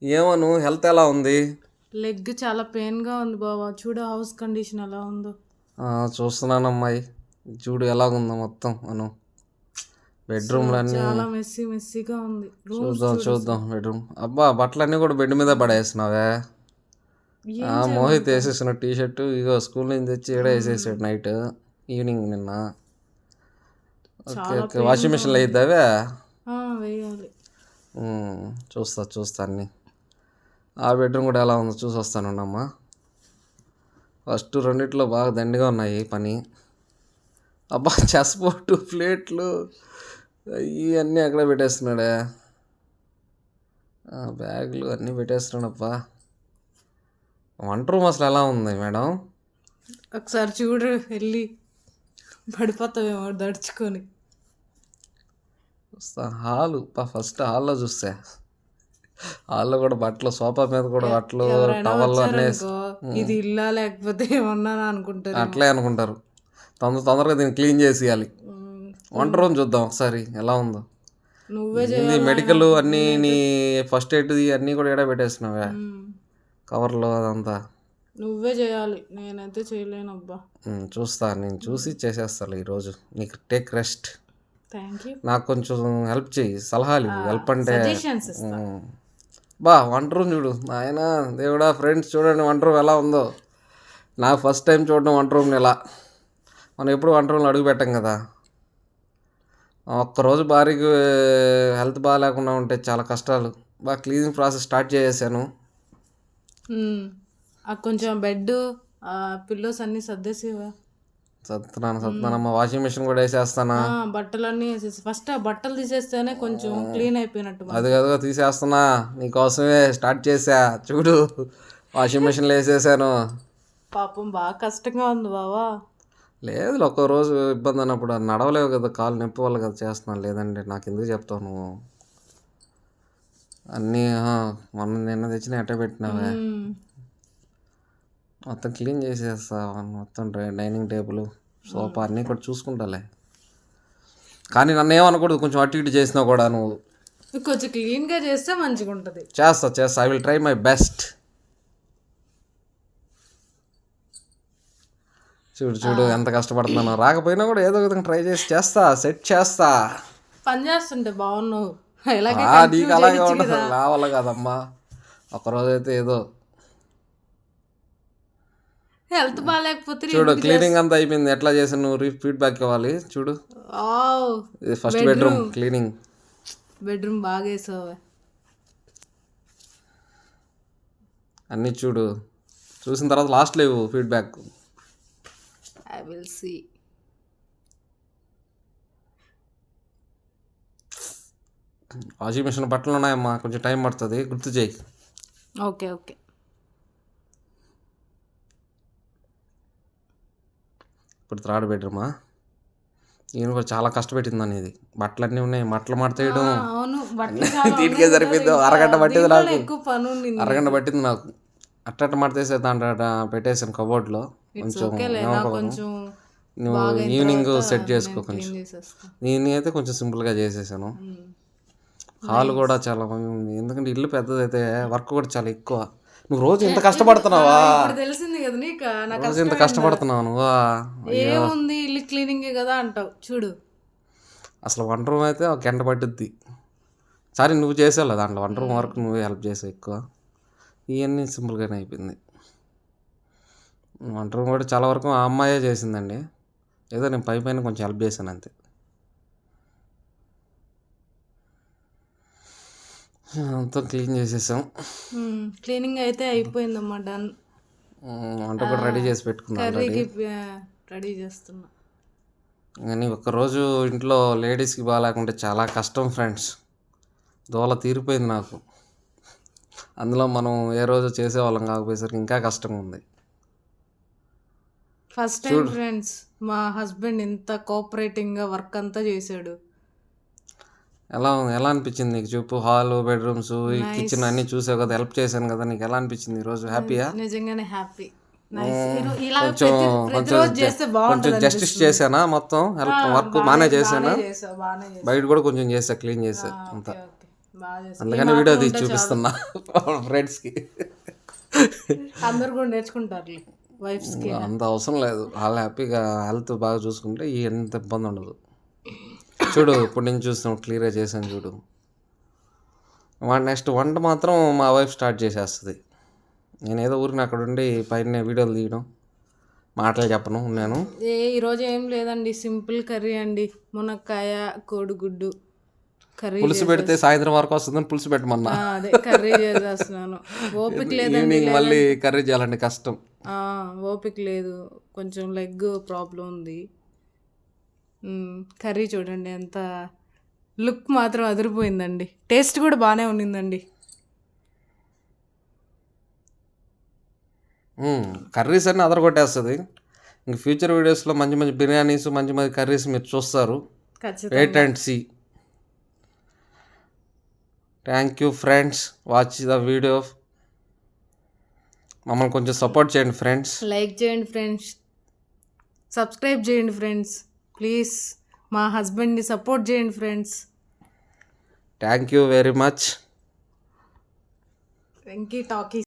ఏమను హెల్త్ ఎలా ఉంది? లెగ్ చాలా పెయిన్గా ఉంది బావా. చూడు హౌస్ కండిషన్ ఎలా ఉందో. చూస్తున్నాను అమ్మాయి. చూడు ఎలాగుందో మొత్తం అను బెడ్రూమ్లన్నీ. చాలా మెస్సీగా ఉంది. చూద్దాం బెడ్రూమ్. అబ్బా బట్టలన్నీ కూడా బెడ్ మీద పడేస్తున్నావే. మోహిత్ వేసేసిన టీ షర్టు ఇగో స్కూల్ నుంచి తెచ్చి ఈడ వేసేసాడు నైట్ ఈవినింగ్ నిన్న. ఓకే వాషింగ్ మిషన్లో వేద్దావే. వేయాలి. చూస్తా అన్నీ. ఆ బెడ్రూమ్ కూడా ఎలా ఉందో చూసి వస్తానుండమ్మా. ఫస్ట్ రెండిట్లో బాగా దండిగా ఉన్నాయి పని. అబ్బా చెస్ బోర్డు ప్లేట్లు ఇవన్నీ అక్కడ పెట్టేస్తున్నాడే. బ్యాగులు అన్నీ పెట్టేస్తున్నాడబ్బా. వంట రూమ్ అసలు ఎలా ఉంది మేడం? ఒకసారి చూడు, వెళ్ళి పడిపోతావేమో దడుచుకొని. హాలు ఫస్ట్ హాల్లో చూస్తే హాల్లో కూడా బట్టలు, సోఫా మీద కూడా బట్టలు, టవల్ అన్నీ. ఇది ఇల్లా లేకపోతే ఏమన్నా అనుకుంటారు. అట్లే అనుకుంటారు. తొందరగా దీన్ని క్లీన్ చేసేయాలి. వంట రూమ్ చూద్దాం ఒకసారి ఎలా ఉందో. నువ్వే మెడికల్ అన్నీ నీ ఫస్ట్ ఎయిడ్ అన్నీ కూడా ఎడ పెట్టేస్తున్నావే కవర్లో అదంతా. నువ్వే చేయాలి, నేనైతే చేయలేను అబ్బా. నేను చూసి చేసేస్తాను ఈరోజు. నీకు టేక్ రెస్ట్. నాకు కొంచెం హెల్ప్ చెయ్యి, సలహాలు హెల్ప్ అంటే. వంట రూమ్ చూడు ఆయన దేవుడా. ఫ్రెండ్స్ చూడండి వంట రూమ్ ఎలా ఉందో. నాకు ఫస్ట్ టైం చూడడం వంట రూమ్ని ఎలా. మనం ఎప్పుడు వంట రూమ్లో అడుగు పెట్టాం కదా. ఒక్కరోజు భార్యకి హెల్త్ బాగాలేకుండా ఉంటే చాలా కష్టాలు. క్లీనింగ్ ప్రాసెస్ స్టార్ట్ చేసేసాను. కొంచెం బెడ్ పిల్లోస్ అన్నీ సర్దేసేవా? సత్తున్నానమ్మా. వాషింగ్ మిషన్ కూడా వేసేస్తానా. బట్టలన్నీ వేసేసి ఫస్ట్ ఆ బట్టలు తీసేస్తేనే కొంచెం క్లీన్ అయిపోయినట్టు. అది కదా తీసేస్తున్నా, నీకోసమే స్టార్ట్ చేసా చూడు. వాషింగ్ మిషన్లో వేసేసాను. పాపం బాగా కష్టంగా ఉంది బావా. లేదు ఒక్కరోజు ఇబ్బంది అన్నప్పుడు నడవలేవు కదా, కాలు నొప్పి వల్ల కదా చేస్తున్నాను. లేదండి నాకు ఎందుకు చెప్తావు నువ్వు అన్నీ. నిన్న తెచ్చిన ఎట్ట పెట్టినావే. మొత్తం క్లీన్ చేసేస్తా. మొత్తం డైనింగ్ టేబుల్, సోఫా అన్నీ కూడా చూసుకుంటాలే. కానీ నన్ను ఏమనకూడదు, కొంచెం అటు ఇటు చేసినా కూడా నువ్వు కొంచెం క్లీన్గా చేస్తే మంచిగా ఉంటుంది. చేస్తా. I will try my best. చూడు ఎంత కష్టపడుతున్నాను. రాకపోయినా కూడా ఏదో విధంగా ట్రై చేస్తా, సెట్ చేస్తా. పని చేస్తుంటే బాగున్నావు. నీకు అలాగే ఉండదు, నా వల్ల కాదమ్మా. ఒకరోజు అయితే ఏదో హెల్త్ బాగాలేకపోతే. చూడు క్లీనింగ్ అంతా అయిపోయింది. ఎట్లా చేసాను నువ్వు ఫీడ్బ్యాక్ ఇవ్వాలి. చూడు ఇది ఫస్ట్ బెడ్రూమ్ క్లీనింగ్. బెడ్రూమ్ బాగా వేసావు అన్నీ చూడు. చూసిన తర్వాత లాస్ట్లో ఇవ్వు feedback. I will see. Washing machine బట్టలు ఉన్నాయమ్మా, కొంచెం టైం పడుతుంది, గుర్తు చేయి. ఓకే. ఇప్పుడు థర్డ్ బెడ్రూమా. నేను కూడా చాలా కష్టపెట్టిందని. ఇది బట్టలన్నీ ఉన్నాయి, బట్టలు మడతేయడం దీనికే సరిపోయింది. అరగంట పట్టింది నాకు. అట్ట మడతేసే దాంట్లో పెట్టేసాను కబోర్డ్లో. కొంచెం నువ్వు ఈవినింగ్ సెట్ చేసుకో. కొంచెం నేనైతే కొంచెం సింపుల్గా చేసేసాను. హాల్ కూడా చాలా ఎందుకంటే ఇల్లు పెద్దదైతే వర్క్ కూడా చాలా ఎక్కువ. నువ్వు రోజు ఇంత కష్టపడుతున్నావా? తెలిసింది కదా నీకు, రోజు ఇంత కష్టపడుతున్నావు నువ్వా? ఏముంది ఇల్లు క్లీనింగ్ కదా అంటావు. చూడు అసలు వంట రూమ్ అయితే ఒక గంట పట్టుద్ది. సరే నువ్వు చేసావు దాంట్లో వంట రూమ్ వర్క్ నువ్వే హెల్ప్ చేసావు ఎక్కువ. ఇవన్నీ సింపుల్గానే అయిపోయింది. వంట రూమ్ కూడా చాలా వరకు ఆ అమ్మాయే చేసిందండి. ఏదో నేను పైన కొంచెం హెల్ప్ చేశాను అంతే. అంతా క్లీన్ చేసేసాం. క్లీనింగ్ అయితే అయిపోయిందమ్మా, డన్. వంట కూడా రెడీ చేసి పెట్టుకున్నాను. రెడీ చేస్తున్నా. కానీ ఒక్కరోజు ఇంట్లో లేడీస్కి బాగాలేకుంటే చాలా కష్టం ఫ్రెండ్స్. దోల తీరిపోయింది నాకు. అందులో మనం ఏ రోజు చేసేవాళ్ళం కాకపోయేసరికి ఇంకా కష్టంగా ఉంది. ఫస్ట్ టైం ఫ్రెండ్స్ మా హస్బెండ్ ఇంత కోఆపరేటింగ్గా వర్క్ అంతా చేశాడు. ఎలా అనిపించింది నీకు చెప్పు? హాల్, బెడ్రూమ్స్, ఈ కిచెన్ అన్నీ చూసావు కదా, హెల్ప్ చేశాను కదా. నీకు ఎలా అనిపించింది ఈరోజు? హ్యాపీయా? నిజంగానే హ్యాపీ. కొంచెం జస్టిస్ చేశానా? మొత్తం హెల్ప్ వర్క్ బాగానే చేశానా? బయట కూడా కొంచెం చేసా, క్లీన్ చేసా అంతా. బాగా చేస్తారు. అందుకని వీడియో తీసి చూపిస్తున్నా ఫ్రెండ్స్కి. అందరు కూడా నేర్చుకుంటారు వైఫ్స్కి. అంత అవసరం లేదు, వాళ్ళు హ్యాపీగా హెల్త్ బాగా చూసుకుంటే ఎంత ఇబ్బంది ఉండదు. చూడు ఇప్పుడు నేను చూస్తాను క్లియర్గా చేశాను చూడు. నెక్స్ట్ వంట మాత్రం మా వైఫ్ స్టార్ట్ చేసేస్తుంది. నేను ఏదో ఊరికి అక్కడ ఉండి పైన వీడియోలు తీయడం, మాటలు చెప్పను నేను. ఈరోజు ఏం లేదండి, సింపుల్ కర్రీ అండి. మునక్కాయ కోడిగుడ్డు కర్రీ. పులుసు పెడితే సాయంత్రం వరకు వస్తుందని పులుసు పెట్టమన్నా. అదే కర్రీ చేసేస్తున్నాను. ఓపిక లేదండి, ఈవినింగ్ మళ్ళీ కర్రీ చేయాలండి కష్టం. ఓపిక లేదు, కొంచెం లెగ్ ప్రాబ్లం ఉంది. కర్రీ చూడండి ఎంత లుక్ మాత్రం అదిరిపోయిందండి. టేస్ట్ కూడా బాగానే ఉన్నిందండి. కర్రీస్ అన్నీ అదరగొట్టేస్తుంది. ఇంక ఫ్యూచర్ వీడియోస్లో మంచి మంచి బిర్యానీస్, మంచి మంచి కర్రీస్ మీరు చూస్తారు. Wait and see. Thank you friends, watch the video. మమ్మల్ని కొంచెం సపోర్ట్ చేయండి ఫ్రెండ్స్. లైక్ చేయండి ఫ్రెండ్స్, సబ్స్క్రైబ్ చేయండి ఫ్రెండ్స్, ప్లీజ్ మా హస్బెండ్ని సపోర్ట్ చేయండి friends. Thank you very much. Venky talkie.